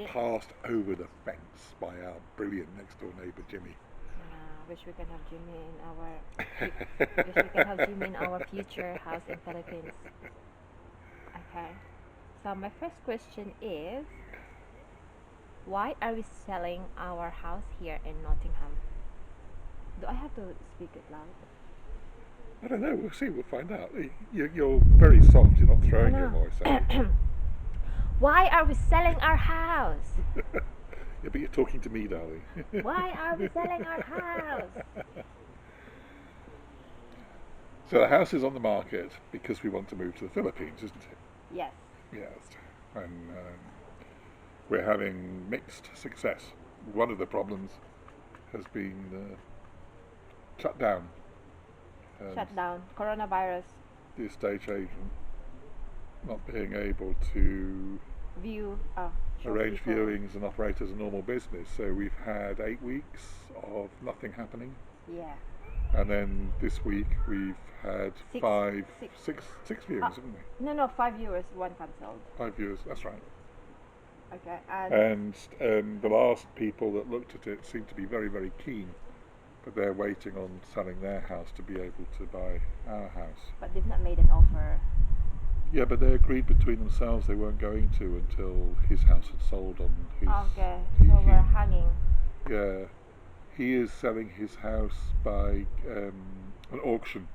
passed over the fence by our brilliant next door neighbour Jimmy. Wish we can have Jimmy in our wish we can have Jimmy in our future house in Philippines. Okay. So my first question is, why are we selling our house here in Nottingham? Do I have to speak it loud? I don't know. We'll see. We'll find out. You're very soft. You're not throwing your voice out. Why are we selling our house? Yeah, but you're talking to me, darling. Why are we selling our house? So the house is on the market because we want to move to the Philippines, isn't it? Yes. Yes. And we're having mixed success. One of the problems has been shut down. Shut down. Coronavirus. The estate agent not being able to arrange viewings and operate as a normal business. So we've had 8 weeks of nothing happening. Yeah. And then this week we've had six viewings, haven't we? No, 5 viewers, 1 cancelled. 5 viewers, that's right. Okay. And the last people that looked at it seemed to be very, very keen, but they're waiting on selling their house to be able to buy our house. But they've not made an offer. Yeah, but they agreed between themselves they weren't going to until his house had sold on his... Okay, so we're hanging. Yeah. He is selling his house by an auction.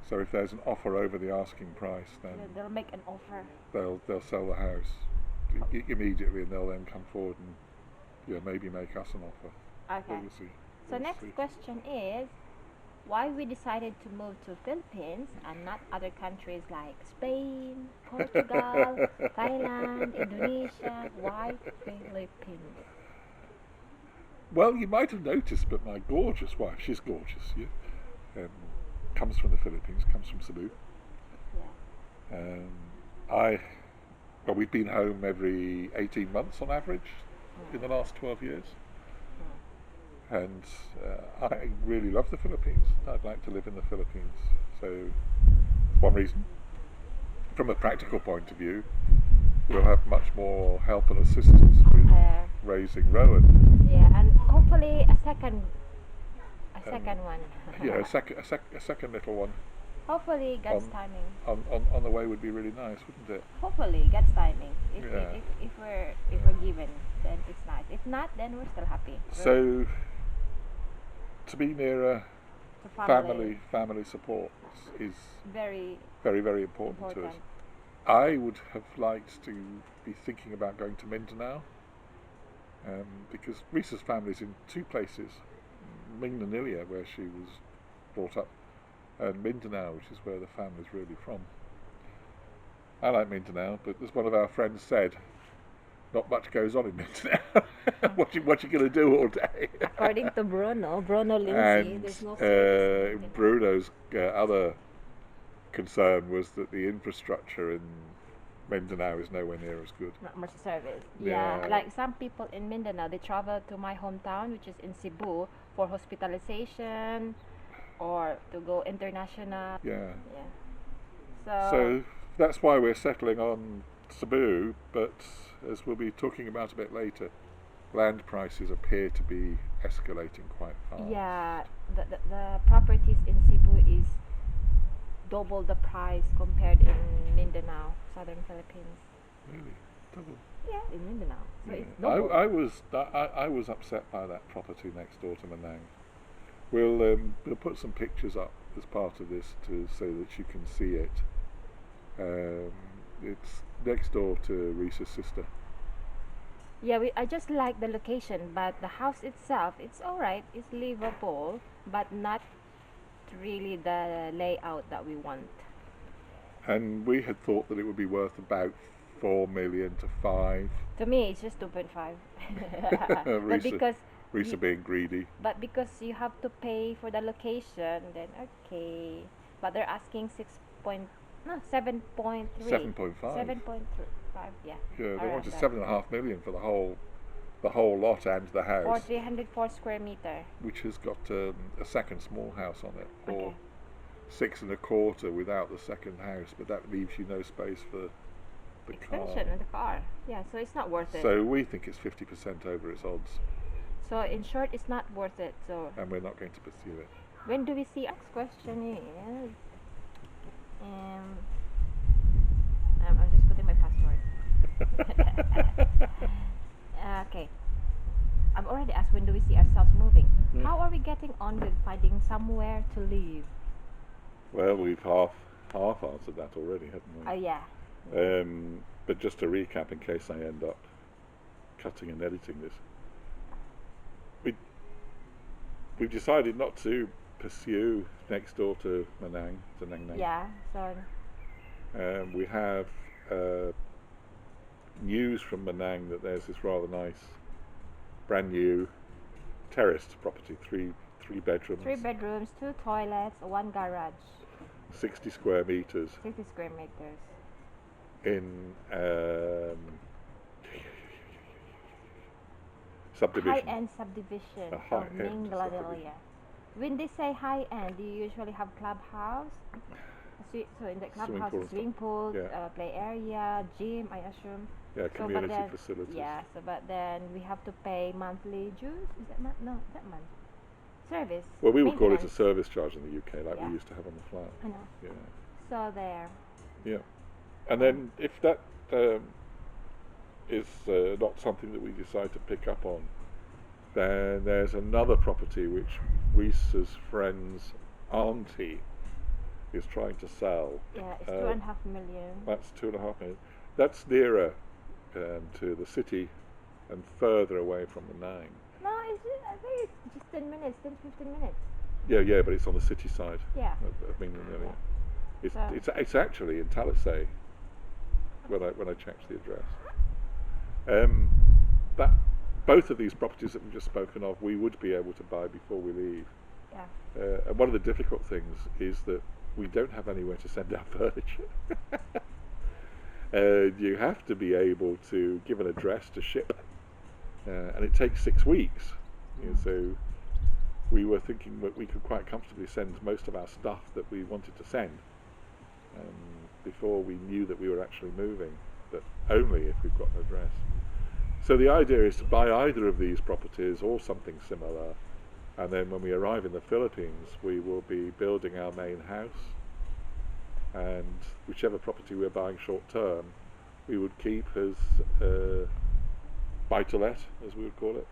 So if there's an offer over the asking price, then they'll make an offer. They'll sell the house immediately, and they'll then come forward and maybe make us an offer. Okay. We'll see. So next question is, why we decided to move to Philippines and not other countries like Spain, Portugal, Thailand, Indonesia? Why Philippines? Well, you might have noticed, but my gorgeous wife, she's gorgeous, comes from the Philippines, comes from Cebu. Yeah. We've been home every 18 months on average in the last 12 years. And I really love the Philippines. I'd like to live in the Philippines. So that's one reason. From a practical point of view, we'll have much more help and assistance with raising Rowan. Yeah, and hopefully a second one. Yeah, a second little one. Hopefully God's timing. On the way would be really nice, wouldn't it? Hopefully God's timing. If we're given, then it's nice. if not, then we're still happy. So to be near family support is very, very, very important to us. I would have liked to be thinking about going to Mindanao, because Reza's family's in 2 places, Mindanao, where she was brought up, and Mindanao, which is where the family's really from. I like Mindanao, but as one of our friends said, not much goes on in Mindanao. what you going to do all day? According to Bruno Lindsay, there's no service. Bruno's other concern was that the infrastructure in Mindanao is nowhere near as good. Not much service. Yeah, like some people in Mindanao, they travel to my hometown, which is in Cebu, for hospitalization or to go international. Yeah. So that's why we're settling on Cebu, but as we'll be talking about a bit later, land prices appear to be escalating quite fast. Yeah, the properties in Cebu is double the price compared in Mindanao, southern Philippines. Really? Double? Yeah, in Mindanao. So Yeah. it's double. I was upset by that property next door to Manang. We'll put some pictures up as part of this so that you can see it. It's next door to Reza's sister. Yeah, I just like the location, but the house itself, it's alright, it's livable, but not really the layout that we want. And we had thought that it would be worth about 4 million to 5. To me, it's just 2.5. But because Reza being greedy. But because you have to pay for the location, then okay. But they're asking 7.3. 7.5. 7.5, yeah. Yeah, they wanted 7.5 million for the whole lot and the house. Or 304 square meter. Which has got a second small house on it, or Okay. 6.25 without the second house, but that leaves you no space for the extension car. of the car. Yeah, so it's not worth it. So we think it's 50% over its odds, So in short, it's not worth it. So and we're not going to pursue it. when do we see? Next question is, um, I'm just putting my password. Okay. I've already asked when do we see ourselves moving. Yeah. How are we getting on with finding somewhere to live? Well, we've half answered that already, haven't we? Yeah. But just to recap, in case I end up cutting and editing this, we've decided not to pursue next door to Nang Nang. Yeah. So We have news from Manang that there's this rather nice, brand new terraced property, three bedrooms, 3 bedrooms, 2 toilets, 1 garage, 60 square meters 60 square meters. in subdivision. High-end subdivision A of high-end Mingladelia. subdivision. When they say high-end, do you usually have clubhouse? So in the clubhouse, swimming pool, yeah. play area, gym, I assume. Yeah, So, community but then, facilities. Yeah, so but then we have to pay monthly dues. Is that month? No, is that month? Service. Well, we would call it a maintenance. service charge in the UK, like Yeah. we used to have on the flat. I know. Yeah. So there. Yeah. And then if that is not something that we decide to pick up on, then there's another property which Reese's friend's auntie is trying to sell. Yeah, it's 2.5 million. That's 2.5 million. That's nearer to the city and further away from the Nang. No, I think it's just 10 minutes, 10 to 15 minutes. Yeah, but it's on the city side Yeah. of England area. So- It's actually in Talisay when I checked the address. That both of these properties that we've just spoken of, we would be able to buy before we leave. Yeah. And one of the difficult things is that we don't have anywhere to send our furniture. You have to be able to give an address to ship, and it takes 6 weeks. So we were thinking that we could quite comfortably send most of our stuff that we wanted to send before we knew that we were actually moving, but only if we've got an address. So the idea is to buy either of these properties or something similar, and then when we arrive in the Philippines we will be building our main house, and whichever property we're buying short term we would keep as buy-to-let, as we would call it,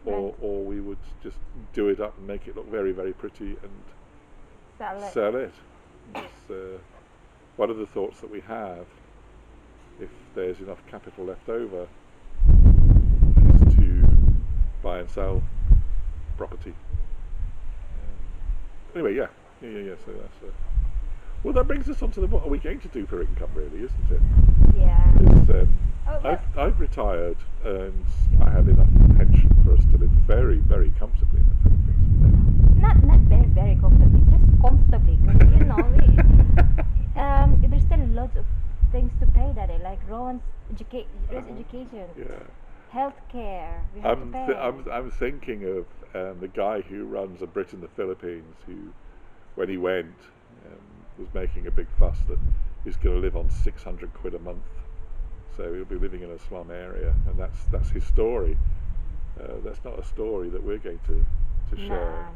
or we would just do it up and make it look very, very pretty and sell it. It's one of the thoughts that we have, if there's enough capital left over, is to buy and sell property. Anyway, yeah. So that's well, that brings us on to what are we going to do for income, really, isn't it? Yeah. It's, I've retired and I have enough pension for us to live very, very comfortably in the Philippines. Not very, very comfortably, just comfortably. You know, there's still lots of things to pay that day, like Ron's education, healthcare. We have to pay. I'm thinking of the guy who runs a Brit in the Philippines, who, when he went, was making a big fuss that he's going to live on 600 quid a month. So he'll be living in a slum area, and that's his story. That's not a story that we're going to share.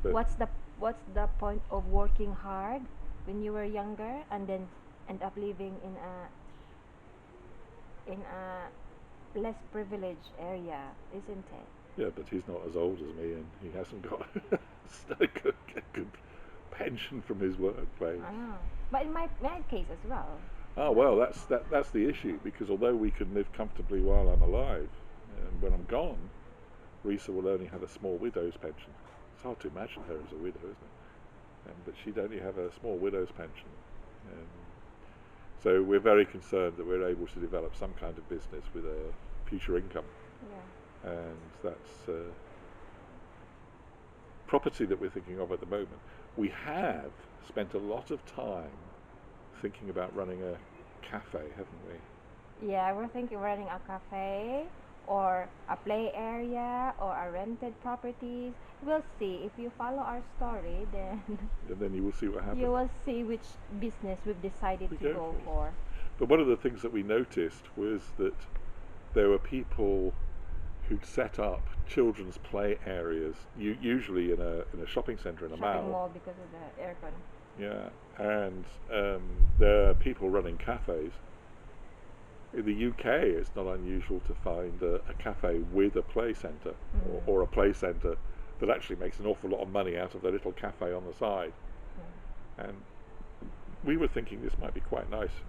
No. What's the point of working hard when you were younger and then end up living in a less privileged area, isn't it? Yeah, but he's not as old as me, and he hasn't got a good pension from his workplace. I know, but in my case as well. Oh well, that's the issue, because although we can live comfortably while I'm alive, and when I'm gone, Reza will only have a small widow's pension. It's hard to imagine her as a widow, isn't it? But she'd only have a small widow's pension. So we're very concerned that we're able to develop some kind of business with a future income. Yeah. And that's property that we're thinking of at the moment. We have spent a lot of time thinking about running a cafe, haven't we? Yeah, we're thinking of running a cafe. or a play area or a rented properties. We'll see. If you follow our story, then And then you will see what happens. you will see which business we've decided We to go go for. for. But one of the things that we noticed was that there were people who'd set up children's play areas, usually in a shopping centre in a Shopping mall. mall because of the aircon. Yeah, and there are people running cafes. In the UK, it's not unusual to find a cafe with a play centre or a play centre that actually makes an awful lot of money out of their little cafe on the side. And we were thinking this might be quite nice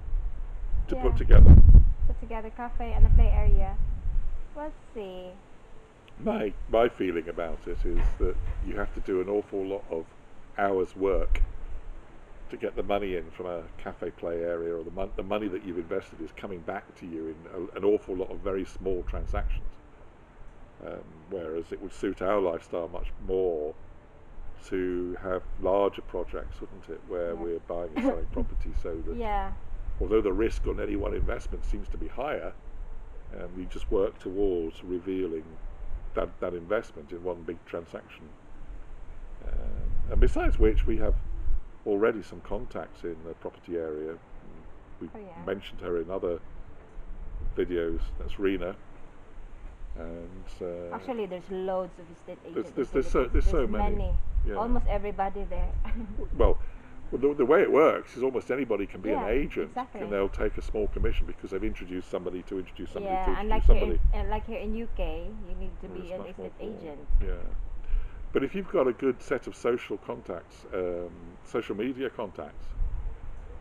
to put together. Put together cafe and a play area. Let's see. My feeling about it is that you have to do an awful lot of hours work to get the money in from a cafe play area, or the money that you've invested is coming back to you in an awful lot of very small transactions. Whereas it would suit our lifestyle much more to have larger projects, wouldn't it, where we're buying and selling property, so that although the risk on any one investment seems to be higher, we just work towards revealing that investment in one big transaction. And besides which, we have already some contacts in the property area. We've mentioned her in other videos. That's Rena. And actually, there's loads of estate agents. There's so many. Yeah. Almost everybody there. Well, the way it works is almost anybody can be an agent, exactly. and they'll take a small commission because they've introduced somebody to introduce somebody to and introduce somebody. like here in UK, you need to be an estate agent. Yeah. But if you've got a good set of social contacts, social media contacts,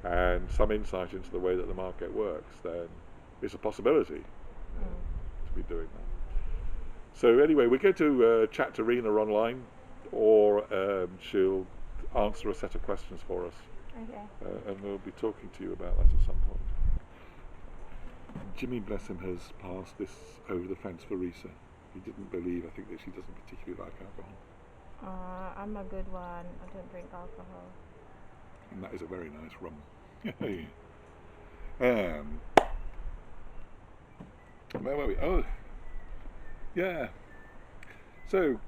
and some insight into the way that the market works, then it's a possibility to be doing that. So anyway, we're going to chat to Rena online, or she'll answer a set of questions for us. Okay. And we'll be talking to you about that at some point. Jimmy, bless him, has passed this over the fence for Reza. He didn't believe, I think, that she doesn't particularly like alcohol. I'm a good one. I don't drink alcohol. And that is a very nice rum. Where were we? Oh, yeah. So,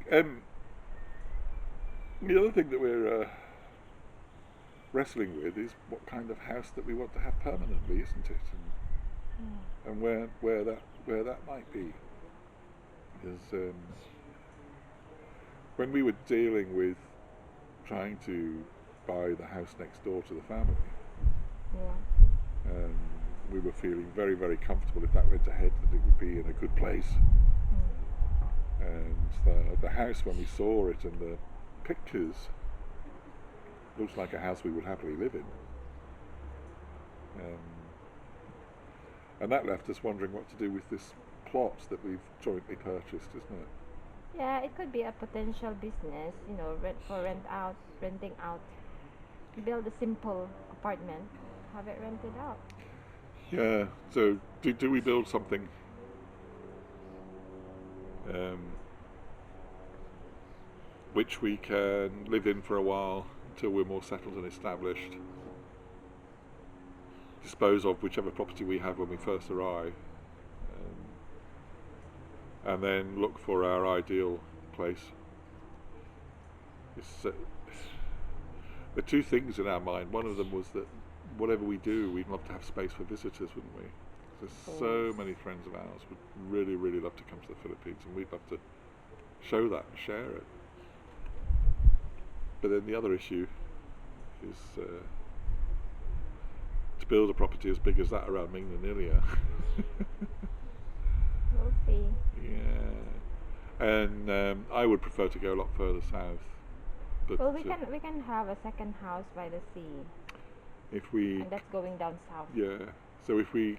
the other thing that we're wrestling with is what kind of house that we want to have permanently, isn't it? And where that might be. Because when we were dealing with trying to buy the house next door to the family, we were feeling very, very comfortable if that went ahead that it would be in a good place. And the house, when we saw it and the pictures, looks like a house we would happily live in. And that left us wondering what to do with this plot that we've jointly purchased, isn't it? Yeah, it could be a potential business, renting out. Build a simple apartment, have it rented out. Yeah, so do we build something which we can live in for a while until we're more settled and established, dispose of whichever property we have when we first arrive, and then look for our ideal place. The two things in our mind, one of them was that whatever we do, we'd love to have space for visitors, wouldn't we? There's so many friends of ours would really, really love to come to the Philippines, and we'd love to show that and share it. But then the other issue is to build a property as big as that around Mingnanilia. We'll see. Yeah, and I would prefer to go a lot further south. But well, we can have a second house by the sea. And that's going down south. Yeah. So if we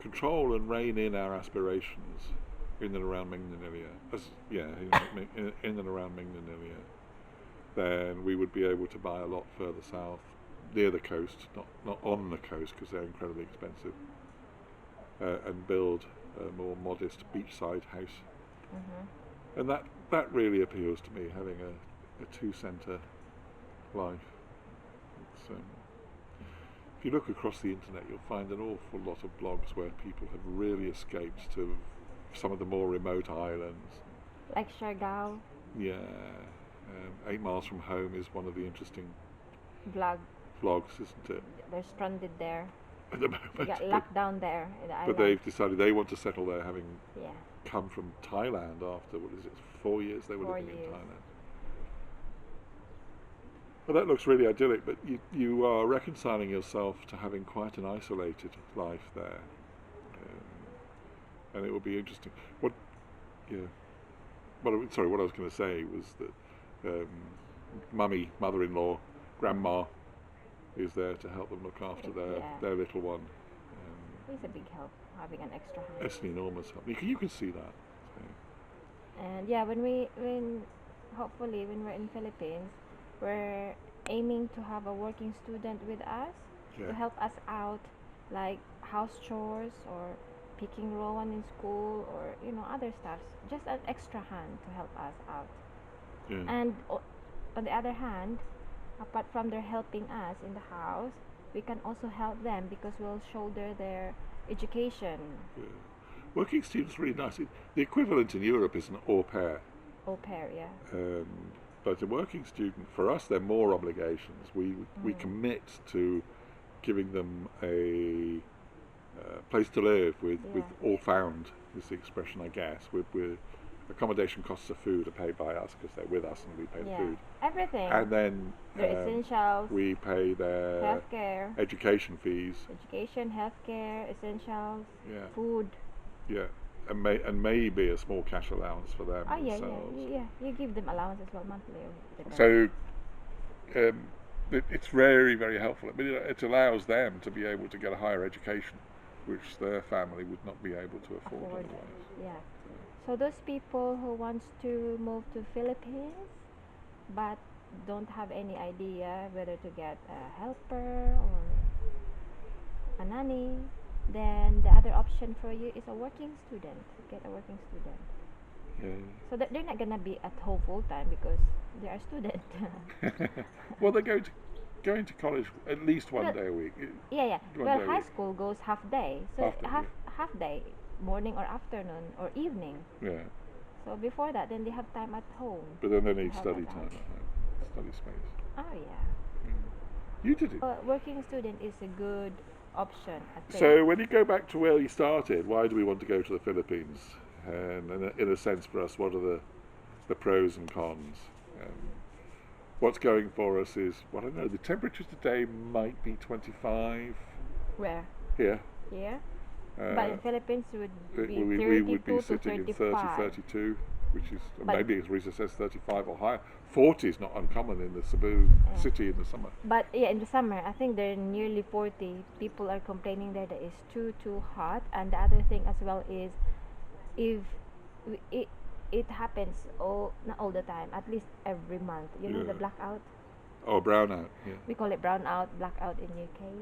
control and rein in our aspirations in and around Mingnanilia, in and around Mingnanilia, then we would be able to buy a lot further south, near the coast, not on the coast because they're incredibly expensive, and build a more modest beachside house. And that really appeals to me, having a two-centre life. It's if you look across the internet, you'll find an awful lot of blogs where people have really escaped to some of the more remote islands. Like Siargao. Yeah, 8 Miles from Home is one of the interesting Vlogs, isn't it? they're stranded there. At the moment. They got locked down there in the island. But they've decided they want to settle there, having Yeah. come from Thailand after, 4 years they were 4 living in years. Thailand. Well, that looks really idyllic, but you are reconciling yourself to having quite an isolated life there. And it will be interesting. What I was going to say was that mother-in-law, grandma, is there to help them look after their little one. It's a big help having an extra hand. It's an enormous help. You can see that. So. And yeah, hopefully when we're in Philippines, we're aiming to have a working student with us to help us out, like house chores or picking Rowan in school, or other stuff. Just an extra hand to help us out. Yeah. And on the other hand, apart from their helping us in the house, we can also help them because we'll shoulder their education. Yeah. Working students really nice. The equivalent in Europe is an au pair. Au pair, yeah. But a working student, for us, there are more obligations. We commit to giving them a place to live with all found, is the expression, I guess. We're accommodation costs of food are paid by us because they're with us and we pay the food. Everything. And then their essentials. we pay their healthcare, education fees. Education, healthcare, essentials, Yeah. food. Yeah. And maybe a small cash allowance for them themselves. Yeah. You give them allowance as well monthly. So it's very, very helpful. I mean, it allows them to be able to get a higher education, which their family would not be able to afford otherwise. Yeah. So those people who wants to move to Philippines but don't have any idea whether to get a helper or a nanny, then the other option for you is a working student. Get a working student. Yeah. So that they're not gonna be at home full time because they are students. Well, they're going to college at least one day a week. Yeah. Well, high week. school goes half day, so half day, morning or afternoon or evening. Yeah. So before that, then they have time at home. But then they need study time at home, study space. Oh yeah. You did it. Working student is a good option, I think. So when you go back to where you started, why do we want to go to the Philippines? And in a sense, for us, what are the pros and cons? What's going for us is, well, I don't know, the temperature today might be 25. Where? Here. Here? But in Philippines it would be 32 we would be to sitting at 35. 32, which is maybe, as Reza says, 35 or higher. 40 is not uncommon in the Cebu city in the summer. But yeah, in the summer, I think they're nearly 40. People are complaining that it is too hot. And the other thing as well is, if it happens not all the time, at least every month. You know the blackout? Oh, brownout, yeah. We call it brownout, blackout in UK.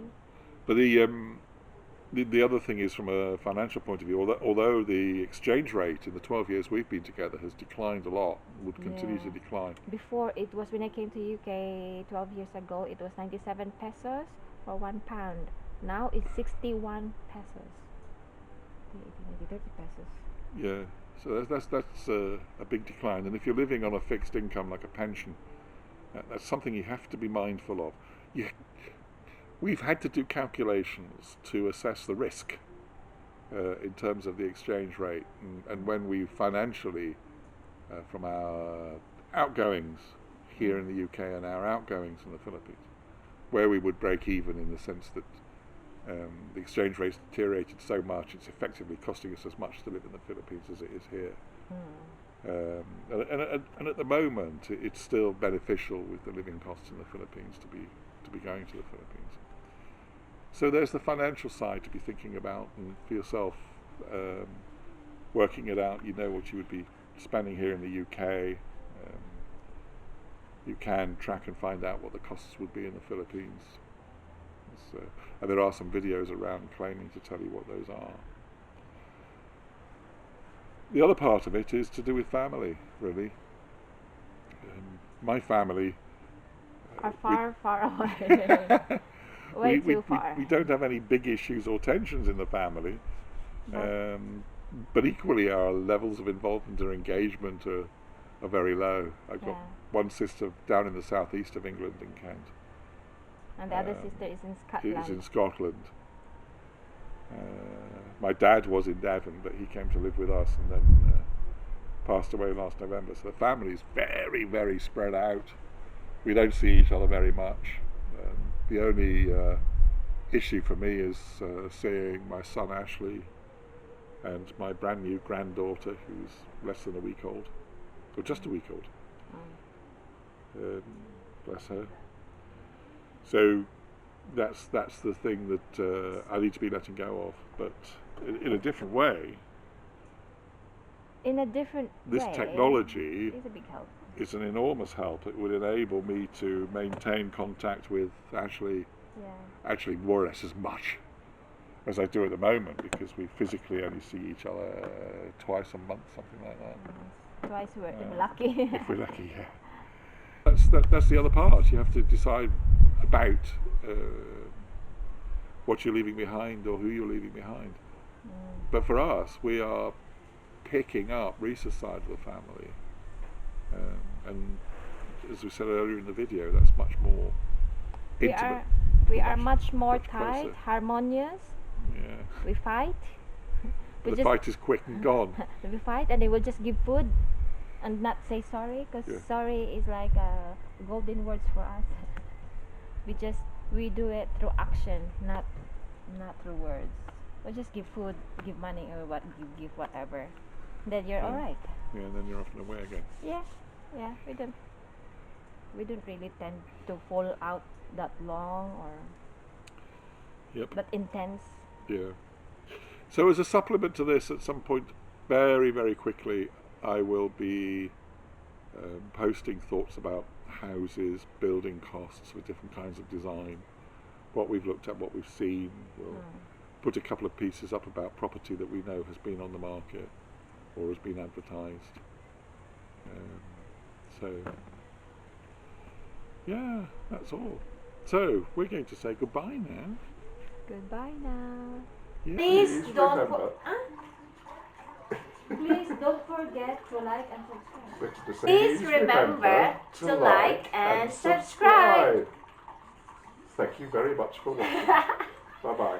But the other thing is, from a financial point of view, although the exchange rate in the 12 years we've been together has declined a lot, would continue to decline. Before, it was, when I came to UK 12 years ago, it was 97 pesos for £1. Now it's 61 pesos. 30 pesos. Yeah, so that's a big decline. And if you're living on a fixed income like a pension, that's something you have to be mindful of. We've had to do calculations to assess the risk in terms of the exchange rate, and when we financially, from our outgoings here in the UK and our outgoings in the Philippines, where we would break even in the sense that the exchange rate's deteriorated so much, it's effectively costing us as much to live in the Philippines as it is here. And at the moment, it's still beneficial with the living costs in the Philippines to be going to the Philippines. So there's the financial side to be thinking about, and for yourself, working it out. You know what you would be spending here in the UK. You can track and find out what the costs would be in the Philippines. And there are some videos around claiming to tell you what those are. The other part of it is to do with family, really. My family are far away. Way too far. We don't have any big issues or tensions in the family, but equally our levels of involvement or engagement are very low. I've got one sister down in the southeast of England in Kent. And the other sister is in Scotland. Is in Scotland. My dad was in Devon, but he came to live with us and then passed away last November. So the family is very, very spread out. We don't see each other very much. The only issue for me is seeing my son Ashley and my brand new granddaughter, who's less than a week old, or just a week old. Bless her. So that's the thing that I need to be letting go of, but in a different way. In a different this way, technology is a big help. It's an enormous help. It would enable me to maintain contact with Ashley, actually more or less as much as I do at the moment, because we physically only see each other twice a month, something like that. Twice we're lucky. If we're lucky, yeah. That's the other part. You have to decide about what you're leaving behind or who you're leaving behind. But for us, we are picking up Reza's side of the family. And as we said earlier in the video, that's much more intimate. We are much more tight, harmonious. Yeah. We fight. The fight is quick and gone. We fight, and they will just give food and not say sorry, because sorry is like a golden words for us. We do it through action, not through words. We just give food, give money, or give whatever. Then you're all right. Yeah, and then you're off and away again. Yeah, we don't really tend to fall out that long but intense. Yeah. So as a supplement to this, at some point, very, very quickly, I will be posting thoughts about houses, building costs with different kinds of design, what we've looked at, what we've seen. We'll put a couple of pieces up about property that we know has been on the market or has been advertised. So, yeah, that's all. So, we're going to say goodbye now. Goodbye now. Yeah, Please don't forget to like and subscribe. Please remember to like and subscribe. Thank you very much for watching. Bye-bye.